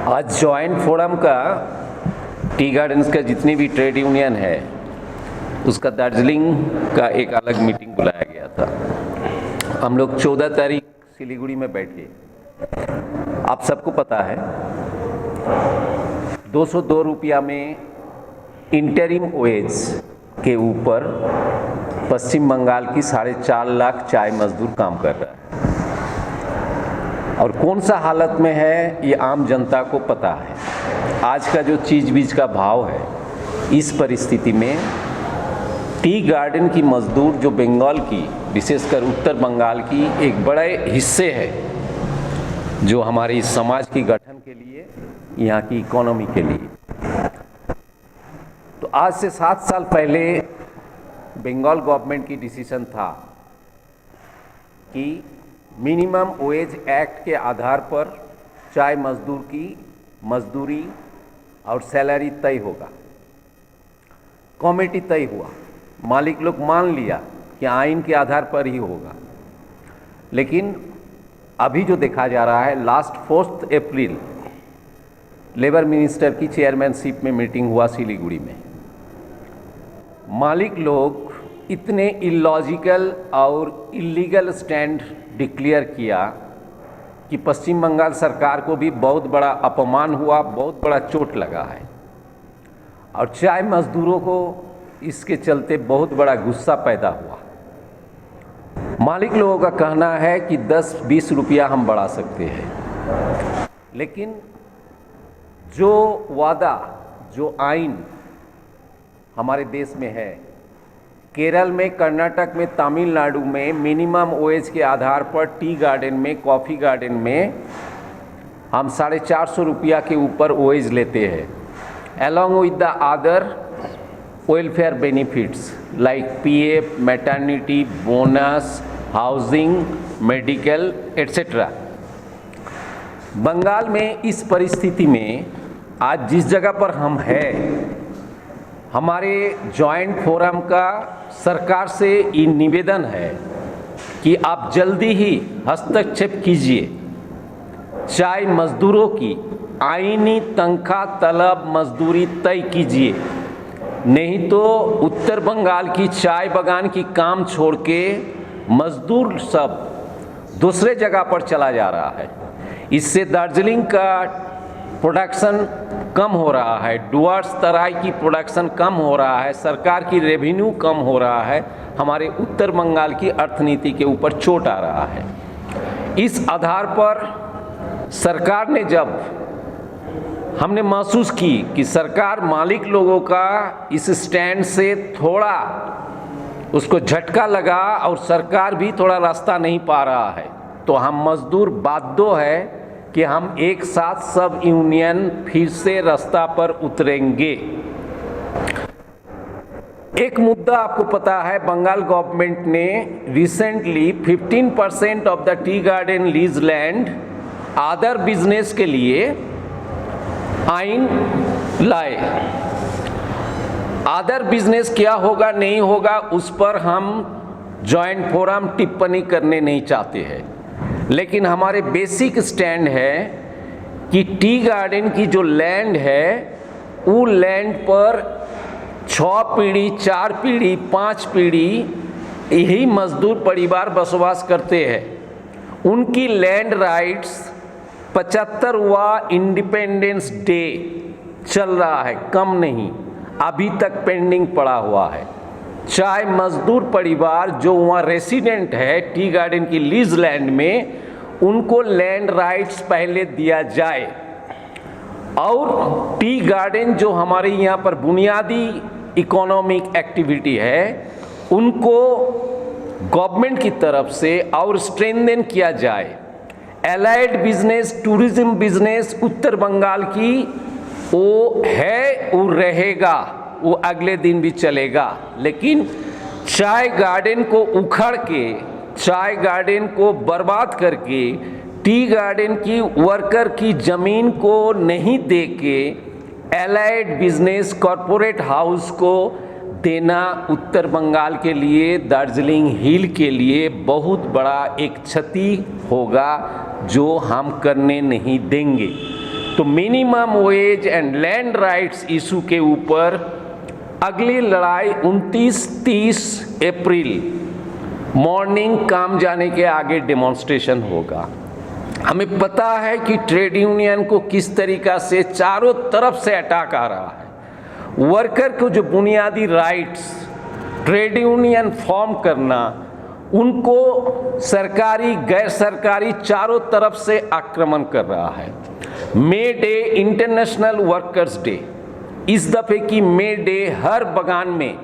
आज joint forum का tea gardens का जितनी भी ट्रेड यूनियन है उसका दार्जिलिंग का एक अलग मीटिंग बुलाया गया था। हम लोग 14 तारीख सिलीगुड़ी में बैठे। आप सबको पता है 202 रुपया में इंटरिम वेज के ऊपर पश्चिम बंगाल की 4.5 लाख चाय मजदूर काम कर रहा है और कौन सा हालत में है ये आम जनता को पता है। आज का जो चीज बीज का भाव है, इस परिस्थिति में टी गार्डन की मजदूर जो बंगाल की, विशेषकर उत्तर बंगाल की एक बड़े हिस्से है जो हमारी समाज की गठन के लिए, यहाँ की इकोनॉमी के लिए। तो आज से 7 साल पहले बंगाल गवर्नमेंट की डिसीजन था कि मिनिमम वेज एक्ट के आधार पर चाय मजदूर की मजदूरी और सैलरी तय होगा। कमेटी तय हुआ, मालिक लोग मान लिया कि आइन के आधार पर ही होगा। लेकिन अभी जो देखा जा रहा है, लास्ट 4 अप्रैल लेबर मिनिस्टर की चेयरमैनशिप में मीटिंग हुआ सिलीगुड़ी में। मालिक लोग इतने इलॉजिकल और इलीगल स्टैंड डिक्लेयर किया कि पश्चिम बंगाल सरकार को भी बहुत बड़ा अपमान हुआ, बहुत बड़ा चोट लगा है और चाय मजदूरों को इसके चलते बहुत बड़ा गुस्सा पैदा हुआ। मालिक लोगों का कहना है कि 10-20 रुपया हम बढ़ा सकते हैं, लेकिन जो वादा, जो आइन हमारे देश में है, केरल में, कर्नाटक में, तमिलनाडु में मिनिमम वेज के आधार पर टी गार्डन में, कॉफ़ी गार्डन में हम 450 रुपया के ऊपर वेज लेते हैं, along with the other welfare benefits like PF, maternity, bonus, housing, medical etcetera. Bengal में इस परिस्थिति में आज जिस जगह पर हम हैं, हमारे जॉइंट फोरम का सरकार से ये निवेदन है कि आप जल्दी ही हस्तक्षेप कीजिए, चाय मजदूरों की आईनी तनख्वाह तलब मजदूरी तय कीजिए, नहीं तो उत्तर बंगाल की चाय बागान की काम छोड़ के मजदूर सब दूसरे जगह पर चला जा रहा है। इससे दार्जिलिंग का प्रोडक्शन कम हो रहा है, डुअर्स तराई की प्रोडक्शन कम हो रहा है, सरकार की रेवेन्यू कम हो रहा है, हमारे उत्तर बंगाल की अर्थनीति के ऊपर चोट आ रहा है। इस आधार पर सरकार ने, जब हमने महसूस की कि सरकार मालिक लोगों का इस स्टैंड से थोड़ा उसको झटका लगा और सरकार भी थोड़ा रास्ता नहीं पा रहा है, तो हम मजदूर बाध्य है कि हम एक साथ सब यूनियन फिर से रास्ता पर उतरेंगे। एक मुद्दा आपको पता है, बंगाल गवर्नमेंट ने recently 15% of the tea garden lease land other business के लिए आइन लाए। अदर बिजनेस क्या होगा नहीं होगा उस पर हम जॉइंट फोरम टिप्पणी करने नहीं चाहते हैं, लेकिन हमारे बेसिक स्टैंड है कि टी गार्डन की जो लैंड है, वो लैंड पर 6 पीढ़ी, 4 पीढ़ी, 5 पीढ़ी यही मजदूर परिवार बसवास करते हैं। उनकी लैंड राइट्स 75वां इंडिपेंडेंस डे चल रहा है, कम नहीं, अभी तक पेंडिंग पड़ा हुआ है। चाहे मजदूर परिवार जो वहाँ रेसिडेंट है टी गार्डन की लीज लैंड में, उनको लैंड राइट्स पहले दिया जाए और टी गार्डन जो हमारे यहाँ पर बुनियादी इकोनॉमिक एक्टिविटी है, उनको गवर्नमेंट की तरफ से और स्ट्रेंथन किया जाए। एलाइड बिजनेस, टूरिज्म बिजनेस उत्तर बंगाल की वो है, वो रहेगा, वो अगले दिन भी चलेगा, लेकिन चाय गार्डन को उखड़ के, चाय गार्डन को बर्बाद करके, टी गार्डन की वर्कर की जमीन को नहीं दे के एलाइड बिजनेस कॉरपोरेट हाउस को देना उत्तर बंगाल के लिए, दार्जिलिंग हिल के लिए बहुत बड़ा एक क्षति होगा जो हम करने नहीं देंगे। तो minimum wage and land rights issue के ऊपर अगली लड़ाई 29-30 अप्रैल मॉर्निंग काम जाने के आगे डेमोन्स्ट्रेशन होगा। हमें पता है कि ट्रेड यूनियन को किस तरीका से चारों तरफ से अटैक आ रहा है। वर्कर को जो बुनियादी राइट्स, ट्रेड यूनियन फॉर्म करना, उनको सरकारी गैर सरकारी चारों तरफ से आक्रमण कर रहा है। मे डे, इंटरनेशनल वर्कर्स डे, इस दफे की मे डे हर बगान में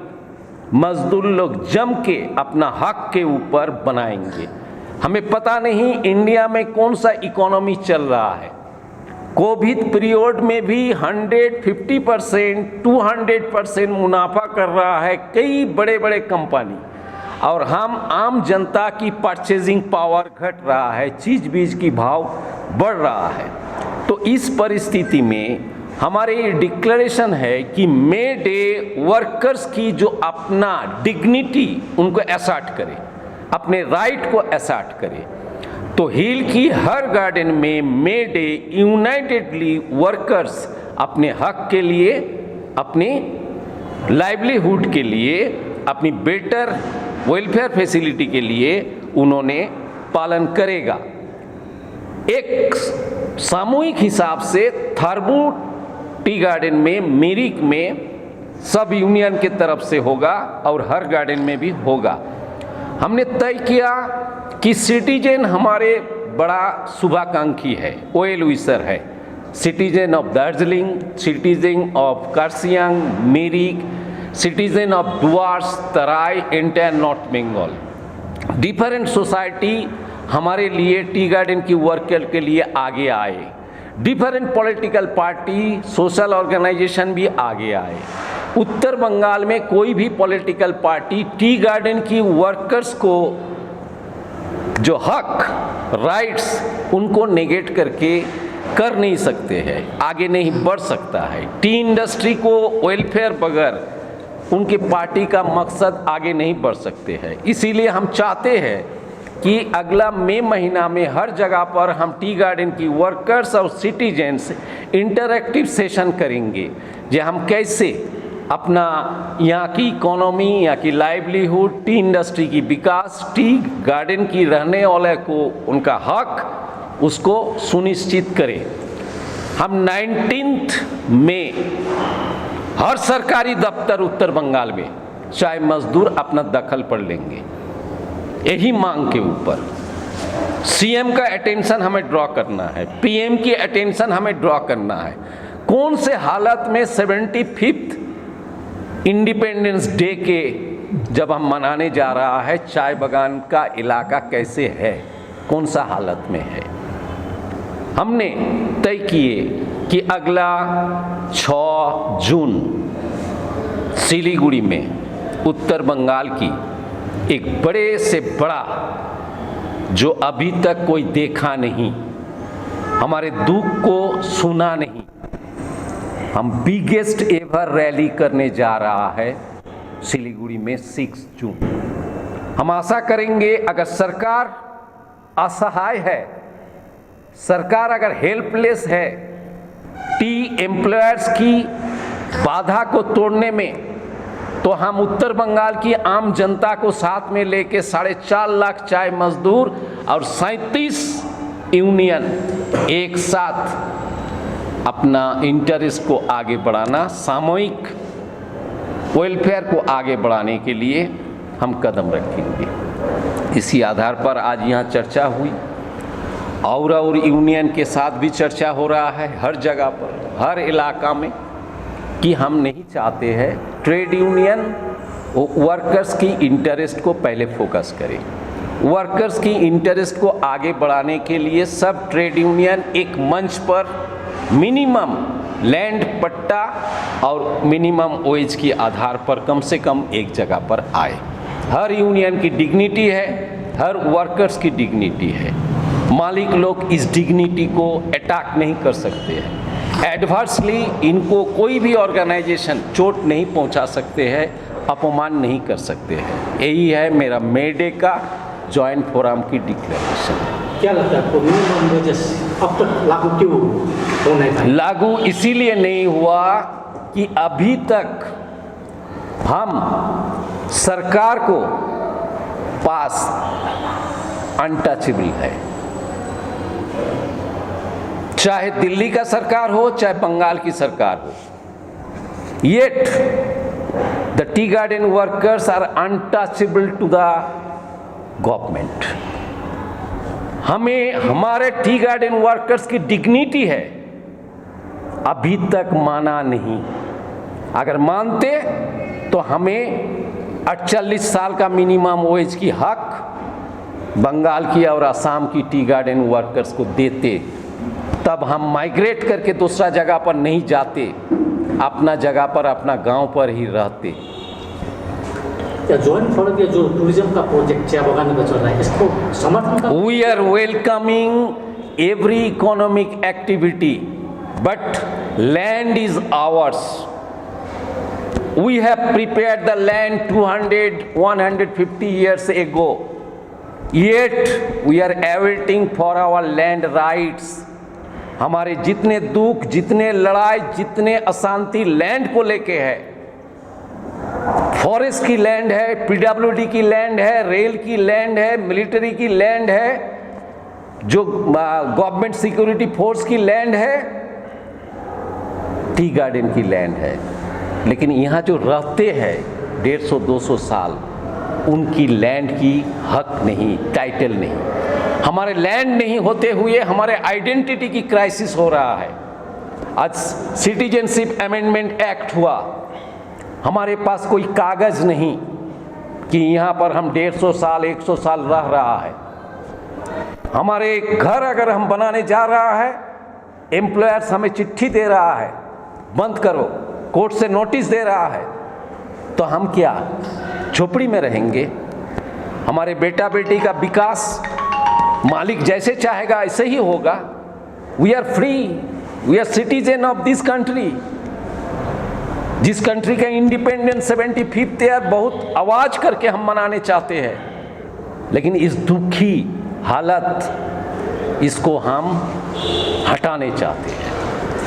मजदूर लोग जम के अपना हक के ऊपर बनाएंगे। हमें पता नहीं इंडिया में कौन सा इकोनॉमी चल रहा है। कोविड पीरियड में भी 150%, 200% मुनाफा कर रहा है कई बड़े बड़े कंपनी, और हम आम जनता की परचेजिंग पावर घट रहा है, चीज बीज की भाव बढ़ रहा है। तो इस परिस्थिति में हमारे ये डिक्लेरेशन है कि मे डे वर्कर्स की जो अपना डिग्निटी उनको असर्ट करे, अपने राइट को असर्ट करे। तो हिल की हर गार्डन में मे डे यूनाइटेडली वर्कर्स अपने हक के लिए, अपनी लाइवलीहुड के लिए, अपनी बेटर वेलफेयर फैसिलिटी के लिए उन्होंने पालन करेगा। एक सामूहिक हिसाब से थर्बू टी गार्डन में, मिरिक में सब यूनियन की तरफ से होगा और हर गार्डन में भी होगा। हमने तय किया कि सिटीजन हमारे बड़ा शुभाकांक्षी है, ओएल विसर है, citizen of Darjeeling, citizen of Kurseong, Mirik, citizen of Dooars, Terai, entire north Bengal. Different society हमारे लिए टी गार्डन की वर्कर के लिए आगे आए। Different political party, social organisation भी आगे आए। उत्तर बंगाल में कोई भी पॉलिटिकल पार्टी टी गार्डन की वर्कर्स को जो हक, राइट्स, उनको नेगेट करके कर नहीं सकते हैं, आगे नहीं बढ़ सकता है। टी इंडस्ट्री को वेलफेयर बगैर उनकी पार्टी का मकसद आगे नहीं बढ़ सकते हैं। इसीलिए हम चाहते हैं कि अगला मई महीना में हर जगह पर हम टी गार्डन की वर्कर्स और सिटीजन्स इंटरैक्टिव सेशन करेंगे, जो हम कैसे अपना यहाँ की इकोनॉमी, यहाँ की लाइवलीहुड, टी इंडस्ट्री की विकास, टी गार्डन की रहने वाले को उनका हक, उसको सुनिश्चित करें। हम 19 मई हर सरकारी दफ्तर उत्तर बंगाल में चाहे मजदूर अपना दखल पढ़ लेंगे, यही मांग के ऊपर। सीएम का अटेंशन हमें ड्रॉ करना है, पीएम की अटेंशन हमें ड्रॉ करना है। कौन से हालत में 75th इंडिपेंडेंस डे के जब हम मनाने जा रहा है, चाय बागान का इलाका कैसे है, कौन सा हालत में है। हमने तय किए कि अगला 6 जून सिलीगुड़ी में उत्तर बंगाल की एक बड़े से बड़ा, जो अभी तक कोई देखा नहीं, हमारे दुख को सुना नहीं, हम बिगेस्ट एवर रैली करने जा रहा है सिलीगुड़ी में 6 जून। हम आशा करेंगे अगर सरकार असहाय है, सरकार अगर हेल्पलेस है टी एम्प्लॉयर्स की बाधा को तोड़ने में, तो हम उत्तर बंगाल की आम जनता को साथ में लेके 4.5 लाख चाय मजदूर और 37 यूनियन एक साथ अपना इंटरेस्ट को आगे बढ़ाना, सामूहिक वेलफेयर को आगे बढ़ाने के लिए हम कदम रखेंगे। इसी आधार पर आज यहाँ चर्चा हुई और यूनियन के साथ भी चर्चा हो रहा है हर जगह पर, हर इलाका में, कि हम नहीं चाहते हैं ट्रेड यूनियन वर्कर्स की इंटरेस्ट को पहले फोकस करें। वर्कर्स की इंटरेस्ट को आगे बढ़ाने के लिए सब ट्रेड यूनियन एक मंच पर मिनिमम लैंड पट्टा और मिनिमम वेज के आधार पर कम से कम एक जगह पर आए। हर यूनियन की डिग्निटी है, हर वर्कर्स की डिग्निटी है। मालिक लोग इस डिग्निटी को अटैक नहीं कर सकते हैं, एडवर्सली इनको कोई भी ऑर्गेनाइजेशन चोट नहीं पहुंचा सकते हैं, अपमान नहीं कर सकते हैं। यही है मेरा मे डे का जॉइंट फोरम की डिक्लेरेशन। क्या लगता है आपको मिनिमम वेजेस अब तक लागू क्यों हो नहीं पाई? लागू इसीलिए नहीं हुआ कि अभी तक हम सरकार को पास अनटचेबल है, चाहे दिल्ली का सरकार हो चाहे बंगाल की सरकार हो, yet the tea garden workers are untouchable to the government. हमें हमारे टी गार्डन वर्कर्स की डिग्निटी है, अभी तक माना नहीं। अगर मानते तो हमें 48 साल का मिनिमम वेज की हक बंगाल की और असम की टी गार्डन वर्कर्स को देते, तब हम माइग्रेट करके दूसरा जगह पर नहीं जाते, अपना जगह पर अपना गांव पर ही रहते। जॉइंट फोरम के जो टूरिज्म का प्रोजेक्ट चाय बागान में चल रहा है, इसको समर्थन we are welcoming every economic activity, but land is ours. We have prepared the land 150 years ago, yet we are awaiting for our land rights। हमारे जितने दुख, जितने लड़ाई, जितने अशांति लैंड को लेके है, फॉरेस्ट की लैंड है, पीडब्ल्यूडी की लैंड है, रेल की लैंड है, मिलिट्री की लैंड है, जो गवर्नमेंट सिक्योरिटी फोर्स की लैंड है, टी गार्डन की लैंड है। लेकिन यहाँ जो रहते हैं 150-200 साल, उनकी लैंड की हक नहीं, टाइटल नहीं। हमारे लैंड नहीं होते हुए हमारे आइडेंटिटी की क्राइसिस हो रहा है। आज सिटीजनशिप अमेंडमेंट एक्ट हुआ, हमारे पास कोई कागज़ नहीं कि यहाँ पर हम 150 साल 100 साल रह रहा है। हमारे घर अगर हम बनाने जा रहा है, एम्प्लॉयर्स हमें चिट्ठी दे रहा है बंद करो, कोर्ट से नोटिस दे रहा है, तो हम क्या झोपड़ी में रहेंगे? हमारे बेटा बेटी का विकास मालिक जैसे चाहेगा ऐसे ही होगा। We are free, we are citizen of this country. जिस कंट्री का इंडिपेंडेंस 75th ईयर बहुत आवाज करके हम मनाने चाहते हैं, लेकिन इस दुखी हालत इसको हम हटाने चाहते हैं।